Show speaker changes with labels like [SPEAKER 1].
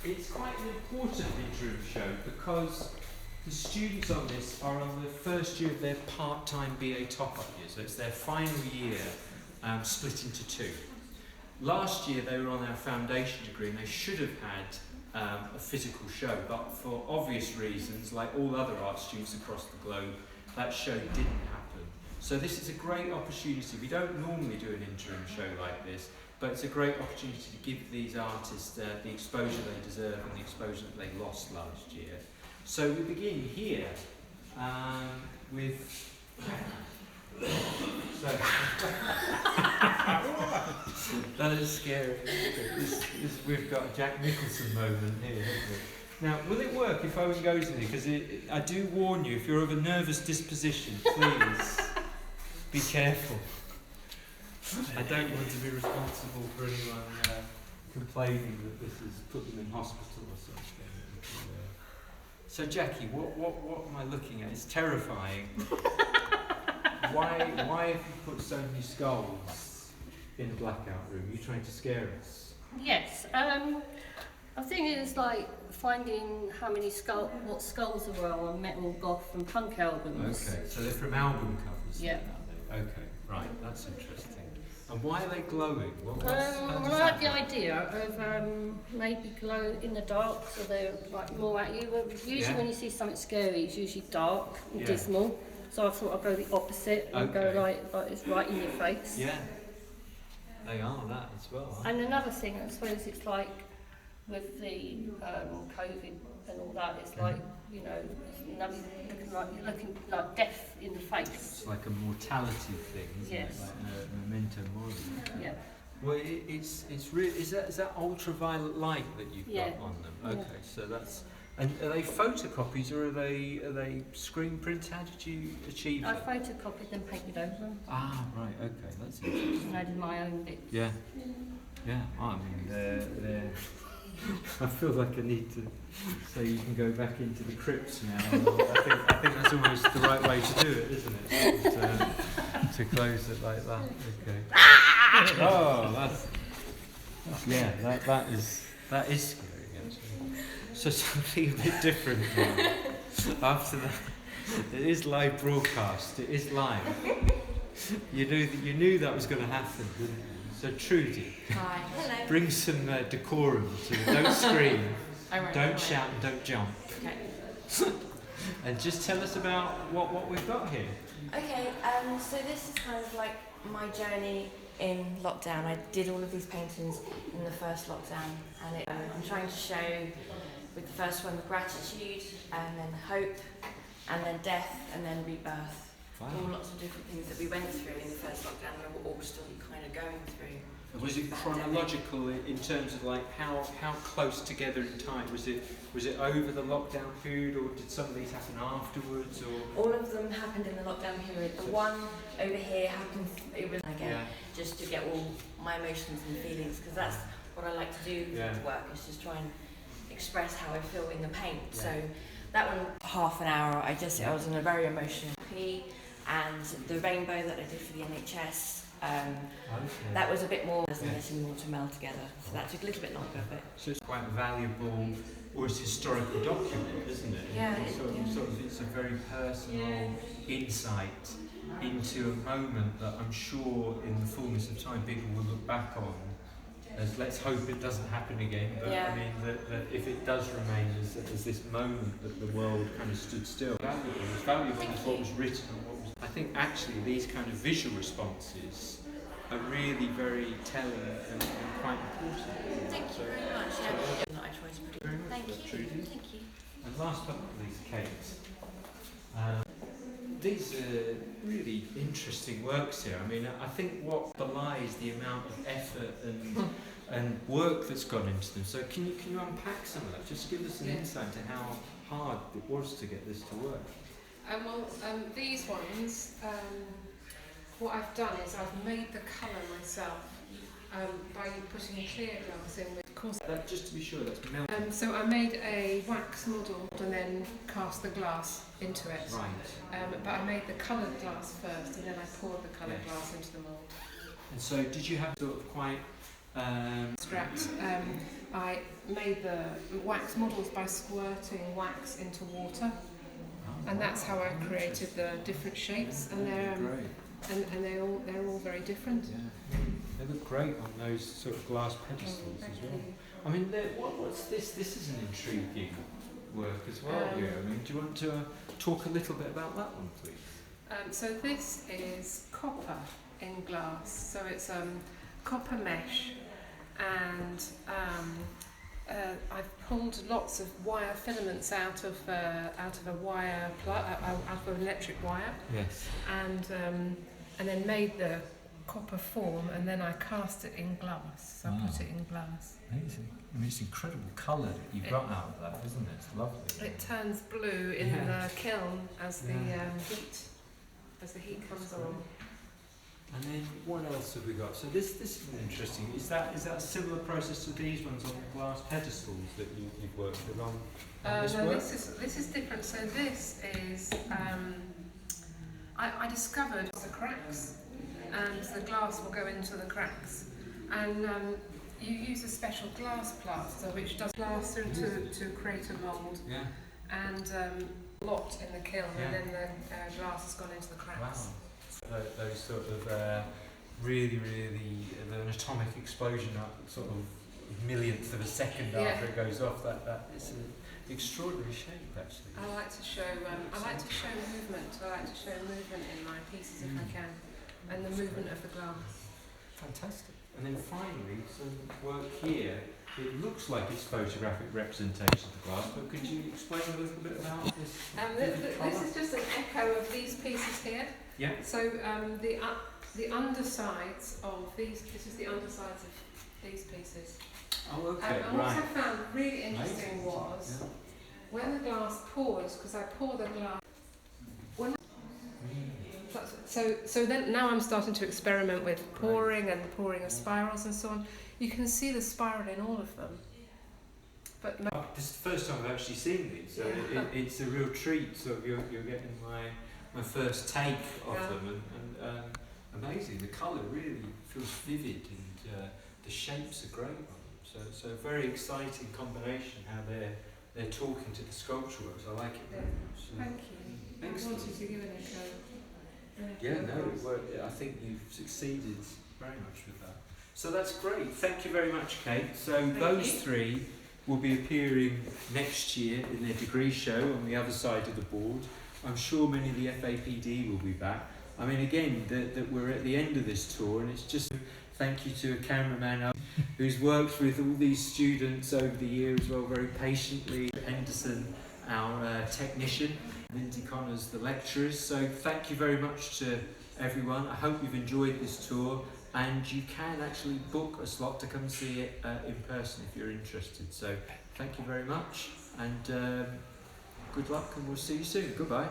[SPEAKER 1] It's quite an important interim show because the students on this are on the first year of their part-time BA top-up year, so it's their final year split into two. Last year they were on our foundation degree and they should have had a physical show, but for obvious reasons, like all other art students across the globe, that show didn't happen. So this is a great opportunity. We don't normally do an interim show like this, but it's a great opportunity to give these artists the exposure they deserve and the exposure that they lost last year. So we begin here with... That is scary. We've got a Jack Nicholson moment here, haven't we? Now, will it work if Owen goes in here? Because I do warn you, if you're of a nervous disposition, please be careful. I don't want to be responsible for anyone complaining that this has put them in hospital or something. So Jackie, what am I looking at? It's terrifying. Why have you put so many skulls in the blackout room? Are you trying to scare us?
[SPEAKER 2] Yes. I think it's like finding what skulls there are on metal, goth and punk albums.
[SPEAKER 1] Okay, so they're from album covers.
[SPEAKER 2] Yeah.
[SPEAKER 1] Okay, right, that's interesting. And why are they glowing?
[SPEAKER 2] I like the idea of maybe glow in the dark, so they're like more at you. Usually when you see something scary, it's usually dark and dismal. So I thought I'd go the opposite and go like it's right in your face.
[SPEAKER 1] Yeah, they are that as well.
[SPEAKER 2] And another thing, I suppose it's like with the COVID and all that, it's like, you know, you're looking like death in the face.
[SPEAKER 1] It's like a mortality thing, isn't it? Like a memento mori.
[SPEAKER 2] Yeah.
[SPEAKER 1] Well, it's really, is that ultraviolet light that you've got on them? Okay, so that's. And are they photocopies or are they screen prints? How did you achieve
[SPEAKER 2] I
[SPEAKER 1] that?
[SPEAKER 2] photocopied them, painted over them.
[SPEAKER 1] Ah, right, okay, that's interesting.
[SPEAKER 2] And I did my own bits.
[SPEAKER 1] Yeah, I mean, they're I feel like I need to say you can go back into the crypts now. I think that's almost the right way to do it, isn't it? To close it like that. Okay. Oh, that is scary actually. So something a bit different now. After that, it is live broadcast. It is live. You knew that was going to happen, didn't you? So Trudy,
[SPEAKER 3] hi. Hello.
[SPEAKER 1] Bring some decorum to it. Don't scream, don't shout, and don't jump.
[SPEAKER 3] Okay.
[SPEAKER 1] And just tell us about what we've got here.
[SPEAKER 3] Okay, so this is kind of like my journey in lockdown. I did all of these paintings in the first lockdown, and I'm trying to show with the first one the gratitude, and then hope, and then death, and then rebirth.
[SPEAKER 1] Wow.
[SPEAKER 3] All lots of different things that we went through in the first lockdown and we're all still kind of going through.
[SPEAKER 1] Was it chronological in terms of like how close together in time? Was it over the lockdown period, or did some of these happen afterwards? Or
[SPEAKER 3] all of them happened in the lockdown period. The one over here happened. It was just to get all my emotions and feelings, because that's what I like to do with work. Is just try and express how I feel in the paint. Yeah. So that one, half an hour. I was in a very emotional P. And the rainbow that I did for the NHS, that was a bit more, letting water meld together. So that took a little bit longer. But
[SPEAKER 1] so it's quite a valuable, or it's a historical document, isn't it?
[SPEAKER 3] Yeah.
[SPEAKER 1] It's a very personal insight into a moment that I'm sure in the fullness of time people will look back on as, let's hope it doesn't happen again, but I mean that if it does remain as this moment that the world kind of stood still. It's valuable as what was written and what was. I think actually these kind of visual responses are really very telling and quite important.
[SPEAKER 3] Thank you very much. I try to put it. Thank you.
[SPEAKER 1] And last but not least, Kate. These are really interesting works here. I mean, I think what belies the amount of effort and work that's gone into them. So can you unpack some of that? Just give us an insight to how hard it was to get this to work.
[SPEAKER 4] These ones, what I've done is I've made the colour myself by putting a clear glass in with course.
[SPEAKER 1] Just to be sure, that's milk.
[SPEAKER 4] So I made a wax model and then cast the glass into it.
[SPEAKER 1] Right.
[SPEAKER 4] But I made the coloured glass first, and then I poured the coloured glass into the mould.
[SPEAKER 1] And so did you have sort of quite
[SPEAKER 4] Extract. I made the wax models by squirting wax into water, and that's how I created the different shapes. And they're all very different.
[SPEAKER 1] Yeah. They look great on those sort of glass pedestals as well. I mean, what's this? This is an intriguing work as well here. I mean, do you want to talk a little bit about that one, please?
[SPEAKER 4] So this is copper in glass. So it's copper mesh, and I've pulled lots of wire filaments out of a wire out of an electric wire.
[SPEAKER 1] Yes.
[SPEAKER 4] And then made the copper form, and then I cast it in glass. So I put it in glass.
[SPEAKER 1] Amazing. I mean, it's incredible colour that you've got out of that, isn't it? It's lovely.
[SPEAKER 4] It turns blue in the kiln as the heat comes on.
[SPEAKER 1] And then what else have we got? So this is interesting. Is that a similar process to these ones on glass pedestals that you've worked with on this
[SPEAKER 4] no,
[SPEAKER 1] work?
[SPEAKER 4] this is different. So this is I discovered the cracks, and the glass will go into the cracks, and you use a special glass plaster which does glass through to create a mould, and a lot in the kiln, and then the glass has gone into the cracks.
[SPEAKER 1] Wow. Those sort of really, an atomic explosion at sort of millionth of a second after it goes off. That is an extraordinary shape, actually.
[SPEAKER 4] I like to show movement. I like to show movement in my pieces if I can, and the movement of the glass.
[SPEAKER 1] Fantastic. And then finally, some work here. It looks like it's photographic representation of the glass, but could you explain a little bit about this?
[SPEAKER 4] This is just an echo of these pieces here.
[SPEAKER 1] Yeah.
[SPEAKER 4] So the undersides of these. This is the undersides of these pieces.
[SPEAKER 1] Oh, okay.
[SPEAKER 4] And what I found really interesting was when the glass pours, because I pour the glass. So then now I'm starting to experiment with pouring and pouring of spirals and so on. You can see the spiral in all of them. But
[SPEAKER 1] this is the first time I've actually seen these, so it's a real treat. So you're getting my first take of them, and amazing. The colour really feels vivid, and the shapes are great on them. So a very exciting combination how they're talking to the sculpture works. I like it very much. So
[SPEAKER 4] thank you.
[SPEAKER 1] excellent.
[SPEAKER 4] I wanted to give it a go.
[SPEAKER 1] I think you've succeeded very much with that. So that's great. Thank you very much, Kate. So those three will be appearing next year in their degree show on the other side of the board. I'm sure many of the FAPD will be back. I mean, again, that we're at the end of this tour, and it's just thank you to a cameraman who's worked with all these students over the year as well, very patiently. Henderson, our technician. Lindsay Connors, the lecturers. So thank you very much to everyone. I hope you've enjoyed this tour, and you can actually book a slot to come see it in person if you're interested. So thank you very much, and good luck, and we'll see you soon. Goodbye.